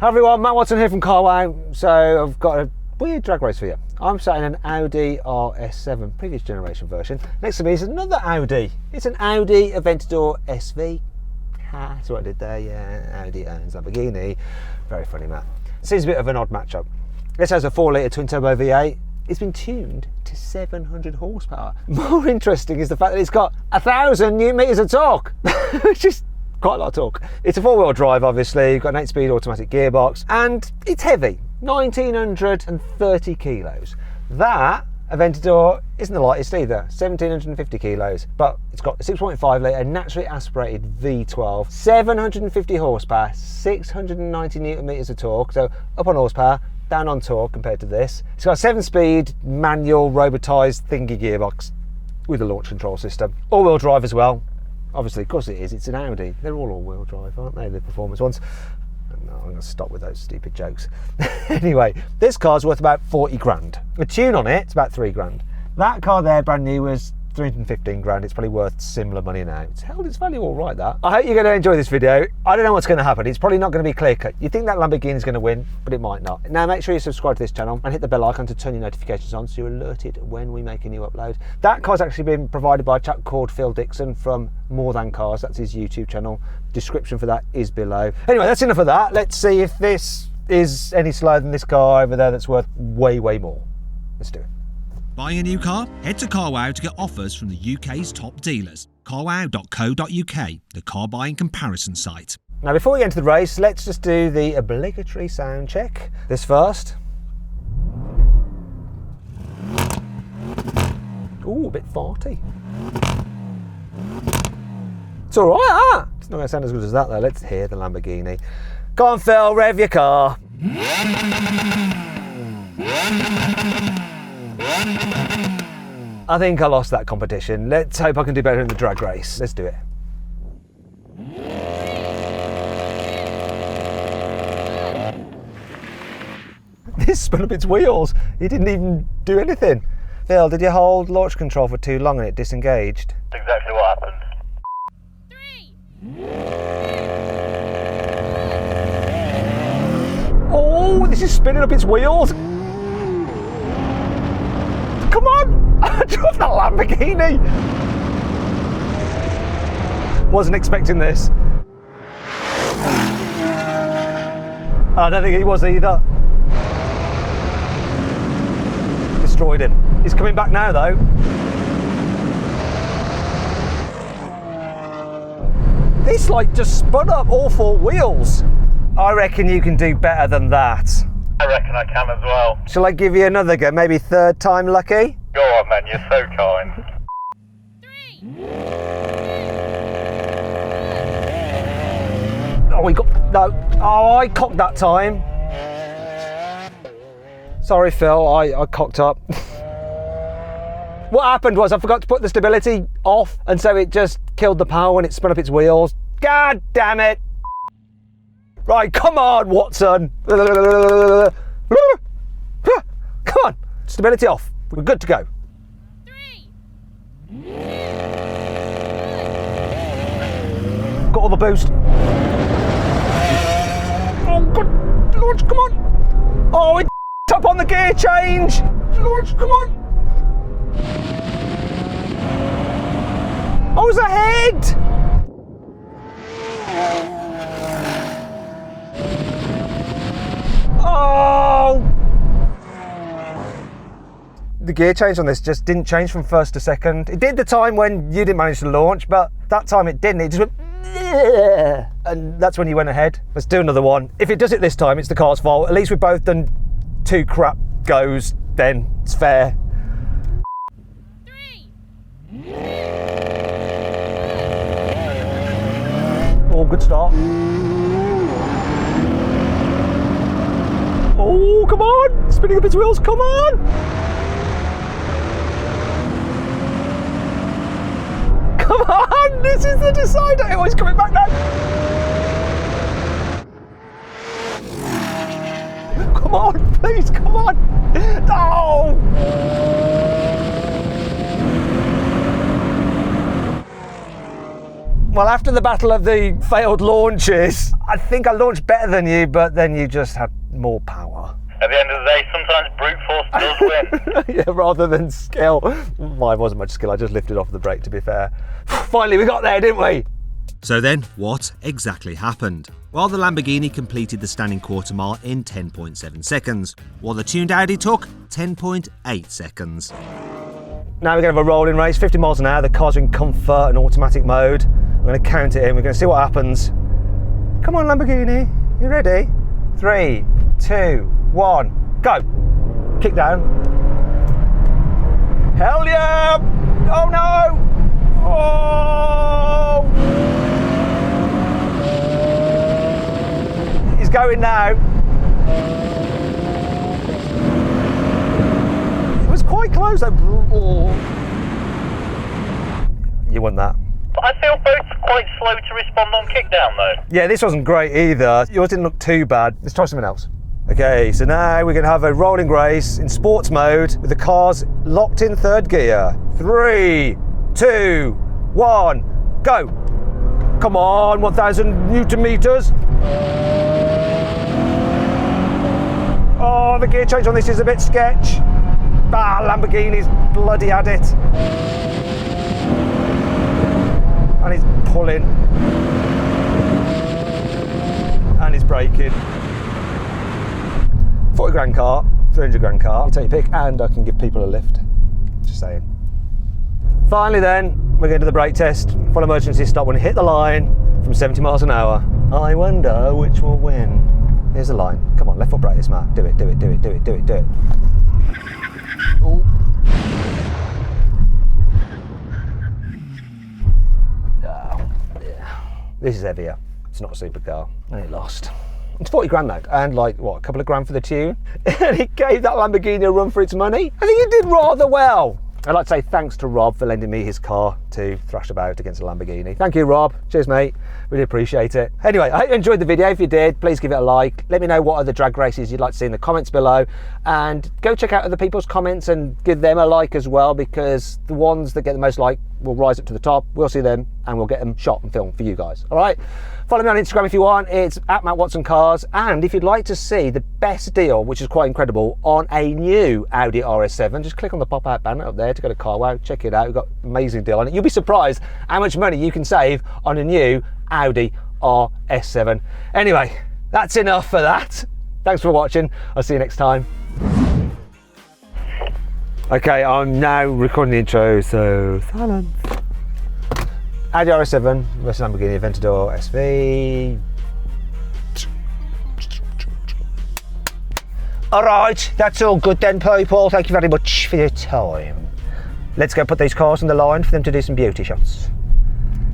Hi everyone, Matt Watson here from Carwow. So I've got a weird drag race for you. I'm sat in an Audi RS7, previous generation version. Next to me is another Audi. It's an Audi Aventador SV. Ha, that's what I did there, yeah. Audi owns Lamborghini. Very funny, Matt. Seems a bit of an odd matchup. This has a 4-litre twin-turbo V8. It's been tuned to 700 horsepower. More interesting is the fact that it's got 1,000 newton meters of torque, which is quite a lot of torque. It's a 4-wheel drive, obviously. You've got an 8-speed automatic gearbox, and it's heavy, 1,930 kilos. That Aventador isn't the lightest either, 1,750 kilos, but it's got a 6.5 litre naturally aspirated V12, 750 horsepower, 690 newton meters of torque, so up on horsepower, down on torque compared to this. It's got a 7-speed manual robotised thingy gearbox with a launch control system. All-wheel drive as well. Obviously, of course it is, it's an Audi. They're all-wheel drive, aren't they, the performance ones? No, I'm going to stop with those stupid jokes. Anyway, this car's worth about 40 grand. A tune on it's about 3 grand. That car there, brand new, was 315 grand. It's probably worth similar money now. It's held its value all right, that. I hope you're going to enjoy this video. I don't know what's going to happen. It's probably not going to be clear cut. You think that Lamborghini is going to win, but it might not. Now make sure you subscribe to this channel and hit the bell icon to turn your notifications on so you're alerted when we make a new upload. That car's actually been provided by a chap called Phil Dixon from More Than Cars. That's his YouTube channel. Description for that is below. Anyway, that's enough of that. Let's see if this is any slower than this car over there that's worth way, way more. Let's do it. Buying a new car? Head to Carwow to get offers from the UK's top dealers. carwow.co.uk, the car buying comparison site. Now before we get into the race, let's just do the obligatory sound check. This first. Ooh, a bit farty. It's all right, huh? It's not going to sound as good as that though. Let's hear the Lamborghini. Go on Phil, rev your car. I think I lost that competition. Let's hope I can do better in the drag race. Let's do it. This spun up its wheels. It didn't even do anything. Phil, did you hold launch control for too long and it disengaged? That's exactly what happened. 3. Oh, this is spinning up its wheels. Come on! I drove that Lamborghini! Wasn't expecting this. I don't think he was either. Destroyed him. He's coming back now though. This like just spun up all 4 wheels. I reckon you can do better than that. I reckon I can as well. Shall I give you another go? Maybe 3rd time lucky? Go on, man, you're so kind. 3. Oh, we got... No. Oh, I cocked that time. Sorry, Phil, I cocked up. What happened was I forgot to put the stability off, and so it just killed the power when it spun up its wheels. God damn it. Right, come on, Watson. Come on, stability off. We're good to go. 3. Got all the boost. Oh, good Lord, come on. Oh, it's up on the gear change. Lord, come on. I was ahead. Oh! The gear change on this just didn't change from 1st to 2nd. It did the time when you didn't manage to launch, but that time it didn't. It just went, yeah, and that's when you went ahead. Let's do another one. If it does it this time, it's the car's fault. At least we've both done 2 crap goes, then it's fair. 3. Oh, good start. Oh, come on! Spinning up its wheels, come on! Come on! This is the decider! Oh, he's coming back now! Come on, please, come on! No! Well, after the battle of the failed launches, I think I launched better than you, but then you just had more power. At the end of the day, sometimes brute force does win. Yeah, rather than skill. Mine wasn't much skill, I just lifted off the brake, to be fair. Finally, we got there, didn't we? So then, what exactly happened? Well, the Lamborghini completed the standing quarter mile in 10.7 seconds, while the tuned Audi took 10.8 seconds. Now we're going to have a rolling race, 50 miles an hour. The car's in comfort and automatic mode. I'm going to count it in. We're going to see what happens. Come on, Lamborghini. You ready? 3, 2, 1, go. Kick down. Hell yeah! Oh no! Oh! He's going now. It was quite close. Oh. You won that. I feel both quite slow to respond on kickdown though. Yeah, this wasn't great either. Yours didn't look too bad. Let's try something else. Okay, so now we're going to have a rolling race in sports mode with the cars locked in third gear. 3, 2, 1, go. Come on, 1,000 Newton meters. Oh, the gear change on this is a bit sketch. Ah, Lamborghini's bloody at it. And he's pulling. And he's braking. 40 grand car, 300 grand car. You take your pick, and I can give people a lift. Just saying. Finally then, we're going to do the brake test. Full emergency stop when you hit the line from 70 miles an hour. I wonder which will win. Here's the line. Come on, left foot brake this, Matt. Do it, do it, do it, do it, do it, do it. Ooh. Oh, yeah. This is heavier. It's not a supercar. And it lost. It's 40 grand though, and like, what, a couple of grand for the tune? And it gave that Lamborghini a run for its money. I think it did rather well. I'd like to say thanks to Rob for lending me his car to thrash about against a Lamborghini. Thank you, Rob. Cheers, mate. Really appreciate it. Anyway, I hope you enjoyed the video. If you did, please give it a like. Let me know what other drag races you'd like to see in the comments below. And go check out other people's comments and give them a like as well, because the ones that get the most like will rise up to the top. We'll see them and we'll get them shot and filmed for you guys. All right? Follow me on Instagram if you want. It's @MattWatsonCars. And if you'd like to see the best deal, which is quite incredible, on a new Audi RS7, just click on the pop-out banner up there to go to carwow. Check it out. We've got an amazing deal on it. You'll be surprised how much money you can save on a new Audi RS7. Anyway, that's enough for that. Thanks for watching. I'll see you next time. Okay, I'm now recording the intro, so silence. Audi RS7 versus Lamborghini Aventador SV. Alright, that's all good then, people. Thank you very much for your time. Let's go put these cars on the line for them to do some beauty shots.